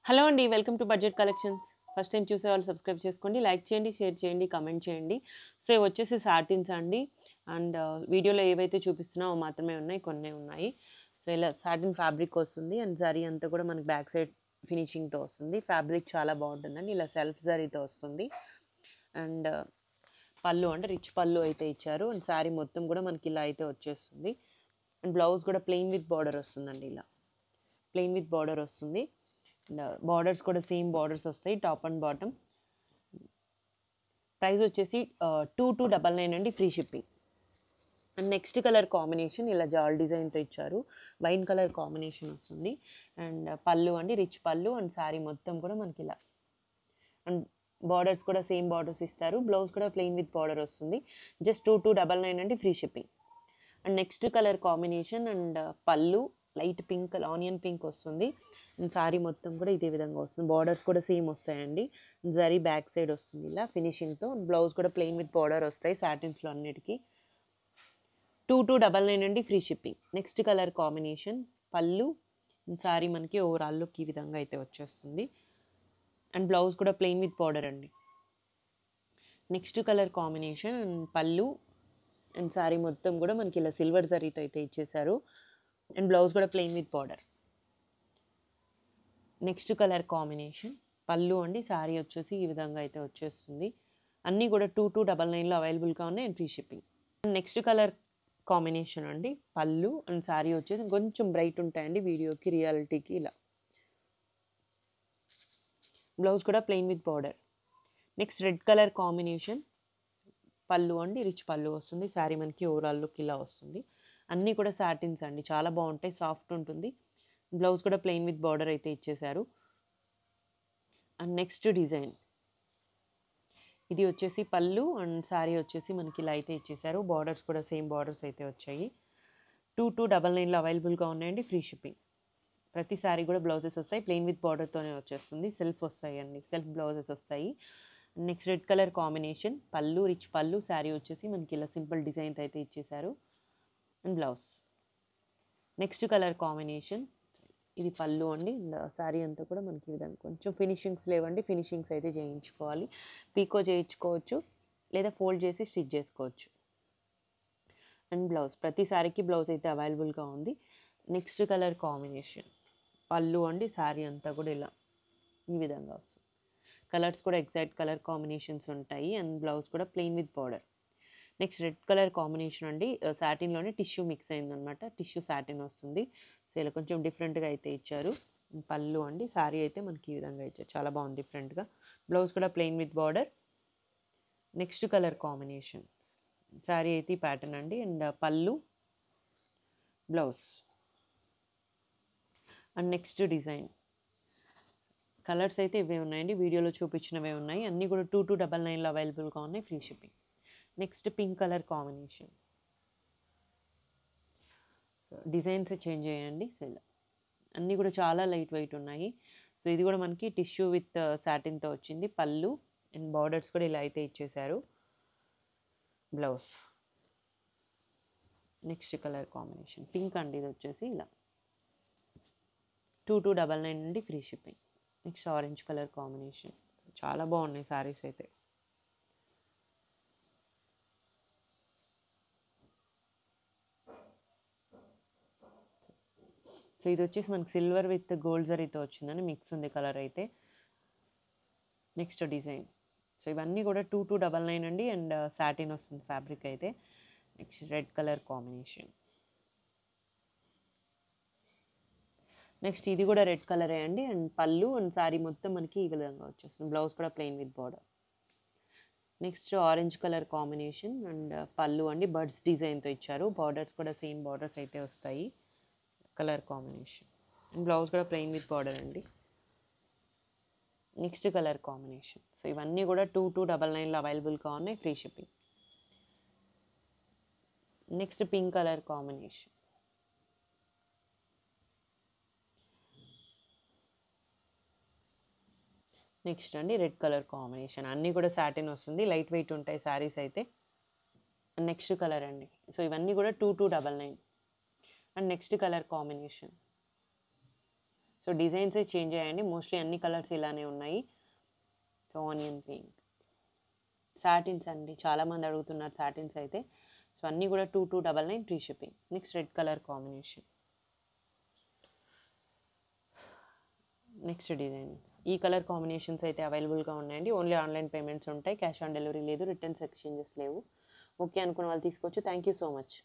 Hello అండి, welcome to budget collections. First time చూసే వాళ్ళు సబ్స్క్రైబ్ చేసుకోండి, లైక్ చేయండి, షేర్ చేయండి, కమెంట్ చేయండి. సో ఇవి వచ్చేసి సాటిన్స్ అండి. అండ్ వీడియోలో ఏవైతే చూపిస్తున్నావో మాత్రమే ఉన్నాయి, కొన్నే ఉన్నాయి. సో ఇలా సాటిన్ ఫ్యాబ్రిక్ వస్తుంది అండ్ జరీ అంతా కూడా మనకి బ్యాక్ సైడ్ ఫినిషింగ్తో వస్తుంది. ఫ్యాబ్రిక్ చాలా బాగుంటుందండి, ఇలా సెల్ఫ్ జరీతో వస్తుంది. అండ్ పళ్ళు అంటే రిచ్ పళ్ళు అయితే ఇచ్చారు. అండ్ శారీ మొత్తం కూడా మనకి ఇలా అయితే వచ్చేస్తుంది. అండ్ బ్లౌజ్ కూడా ప్లెయిన్ విత్ బార్డర్ వస్తుందండి, ఇలా ప్లెయిన్ విత్ బార్డర్ వస్తుంది. బార్డర్స్ కూడా సేమ్ బార్డర్స్ వస్తాయి, టాప్ అండ్ బాటమ్. ప్రైస్ వచ్చేసి 2299 అండి, free shipping. And next colour combination ఇలా జాల్ డిజైన్తో ఇచ్చారు, వైన్ కలర్ కాంబినేషన్ వస్తుంది. అండ్ పళ్ళు అండి రిచ్ పళ్ళు, అండ్ శారీ మొత్తం కూడా మనకి ఇలా. అండ్ బార్డర్స్ కూడా సేమ్ బార్డర్స్ ఇస్తారు, బ్లౌజ్ కూడా ప్లెయిన్ విత్ బార్డర్ వస్తుంది. జస్ట్ 2299 అండి, free shipping. And next colour combination and పళ్ళు లైట్ పింక్, ఆనియన్ పింక్ వస్తుంది. అండ్ శారీ మొత్తం కూడా ఇదే విధంగా వస్తుంది, బార్డర్స్ కూడా సేమ్ వస్తాయండి. జరీ బ్యాక్ సైడ్ వస్తుంది ఇలా ఫినిషింగ్తో. బ్లౌజ్ కూడా ప్లెయిన్ విత్ బార్డర్ వస్తాయి సాటిన్స్లో అన్నిటికీ. 2299 అండి, free shipping. Next colour combination పళ్ళు, శారీ మనకి ఓవరాల్ లుక్ ఈ విధంగా అయితే వచ్చేస్తుంది. అండ్ బ్లౌజ్ కూడా ప్లెయిన్ విత్ బార్డర్ అండి. నెక్స్ట్ కలర్ కాంబినేషన్ అండ్ పళ్ళు అండ్ శారీ మొత్తం కూడా మనకి ఇలా సిల్వర్ జరీతో అయితే ఇచ్చేసారు. అండ్ బ్లౌజ్ కూడా plain with border. Next colour combination పళ్ళు అండి, శారీ వచ్చేసి ఈ విధంగా అయితే వచ్చేస్తుంది. అన్నీ కూడా 2299లో అవైలబుల్గా ఉన్నాయి and free shipping. Next colour combination అండి పళ్ళు అండ్ శారీ వచ్చేసి కొంచెం బ్రైట్ ఉంటాయండి వీడియోకి రియాలిటీకి ఇలా. బ్లౌజ్ కూడా plain with border. Next red colour combination పళ్ళు అండి, రిచ్ పళ్ళు వస్తుంది. శారీ మనకి ఓవరాల్ లుక్ ఇలా వస్తుంది. అన్నీ కూడా సాటిన్స్ అండి, చాలా బాగుంటాయి, సాఫ్ట్ ఉంటుంది. బ్లౌజ్ కూడా ప్లెయిన్ విత్ బార్డర్ అయితే ఇచ్చేసారు. అండ్ నెక్స్ట్ డిజైన్ ఇది వచ్చేసి పళ్ళు అండ్ శారీ వచ్చేసి మనకి ఇలా అయితే ఇచ్చేసారు. బార్డర్స్ కూడా సేమ్ బార్డర్స్ అయితే వచ్చాయి. 2299లో అవైలబుల్గా ఉన్నాయండి, ఫ్రీ షిప్పింగ్. ప్రతి శారీ కూడా బ్లౌజెస్ వస్తాయి, ప్లెయిన్ విత్ బార్డర్తోనే వచ్చేస్తుంది. సెల్ఫ్ వస్తాయి అండి, సెల్ఫ్ బ్లౌజెస్ వస్తాయి. నెక్స్ట్ రెడ్ కలర్ కాంబినేషన్ పళ్ళు రిచ్ పళ్ళు, శారీ వచ్చేసి మనకి ఇలా సింపుల్ డిజైన్ అయితే ఇచ్చేసారు. And blouse next colour combination ఇది పళ్ళు అండి. శారీ అంతా కూడా మనకి ఈ విధంగా కొంచెం ఫినిషింగ్స్ లేవండి, ఫినిషింగ్స్ అయితే చేయించుకోవాలి. పీకో చేయించుకోవచ్చు లేదా ఫోల్డ్ చేసి స్టిచ్ చేసుకోవచ్చు. అండ్ బ్లౌజ్ ప్రతి శారీకి బ్లౌజ్ అయితే అవైలబుల్గా ఉంది. నెక్స్ట్ కలర్ కాంబినేషన్ పళ్ళు అండి, శారీ అంతా కూడా ఇలా ఈ విధంగా వస్తుంది. కలర్స్ కూడా ఎగ్జాక్ట్ కలర్ కాంబినేషన్స్ ఉంటాయి. అండ్ బ్లౌజ్ కూడా plain with border. Next red colour combination అండి, సాటిన్లోనే టిష్యూ మిక్స్ అయిందనమాట, టిష్యూ సాటిన్ వస్తుంది. సో ఇలా కొంచెం డిఫరెంట్గా అయితే ఇచ్చారు. పళ్ళు అండి, శారీ అయితే మనకి ఈ విధంగా ఇచ్చారు, చాలా బాగుంది డిఫరెంట్గా. బ్లౌజ్ కూడా plain with border. Next colour combination sari అయితే ఈ ప్యాటర్న్ అండి. అండ్ పళ్ళు blouse. And next design colours అయితే ఇవే ఉన్నాయండి, వీడియోలో చూపించినవే ఉన్నాయి. అన్నీ కూడా 2299లో అవైలబుల్గా ఉన్నాయి, free shipping. Next pink colour combination, designs change చేయండి. సో ఇలా అన్నీ కూడా చాలా లైట్ వెయిట్ ఉన్నాయి. సో ఇది కూడా మనకి టిష్యూ విత్ సాటిన్తో వచ్చింది. పళ్ళు అండ్ బార్డర్స్ కూడా ఇలా అయితే ఇచ్చేసారు. Blouse next colour combination pink అండి, ఇది వచ్చేసి ఇలా 2299 నుండి free shipping. Next orange colour combination, చాలా బాగున్నాయి శారీస్ అయితే. సో ఇది వచ్చేసి మనకి సిల్వర్ విత్ గోల్డ్ జరీతో వచ్చిందని మిక్స్ ఉంది కలర్ అయితే. నెక్స్ట్ డిజైన్ సో ఇవన్నీ కూడా 2299 అండి. అండ్ సాటిన్ వస్తుంది ఫ్యాబ్రిక్ అయితే. Next red colour combination. Next ఇది కూడా రెడ్ కలరే అండి. అండ్ పళ్ళు అండ్ శారీ మొత్తం మనకి ఈ విధంగా వచ్చేస్తుంది. బ్లౌజ్ కూడా plain with border. Next orange colour combination and పళ్ళు అండి, బర్డ్స్ డిజైన్తో ఇచ్చారు. బార్డర్స్ కూడా సేమ్ బార్డర్స్ అయితే వస్తాయి. కలర్ కాంబినేషన్ బ్లౌజ్ కూడా ప్లెయిన్ విత్ బార్డర్ అండి. నెక్స్ట్ కలర్ కాంబినేషన్ సో ఇవన్నీ కూడా 2299లో అవైలబుల్గా ఉన్నాయి, free shipping. Next pink colour combination. Next అండి రెడ్ కలర్ కాంబినేషన్, అన్నీ కూడా సాటిన్ వస్తుంది, లైట్ వెయిట్ ఉంటాయి శారీస్ అయితే. అండ్ నెక్స్ట్ కలర్ అండి, సో ఇవన్నీ కూడా 2299. And next colour combination so డిజైన్సే చేంజ్ అయ్యాయండి. మోస్ట్లీ అన్ని కలర్స్ ఇలానే ఉన్నాయి. సో ఆనియన్ పింక్ సాటిన్స్ అండి, చాలామంది అడుగుతున్నారు సాటిన్స్ అయితే. సో అన్నీ కూడా 2299 free shipping. Next red colour combination. Next design. ఈ కలర్ కాంబినేషన్స్ అయితే అవైలబుల్గా ఉన్నాయండి. ఓన్లీ ఆన్లైన్ పేమెంట్స్ ఉంటాయి, క్యాష్ ఆన్ డెలివరీ లేదు, రిటర్న్స్ ఎక్స్చేంజెస్ లేవు. ఓకే అనుకున్న వాళ్ళు తీసుకోవచ్చు. Thank you so much.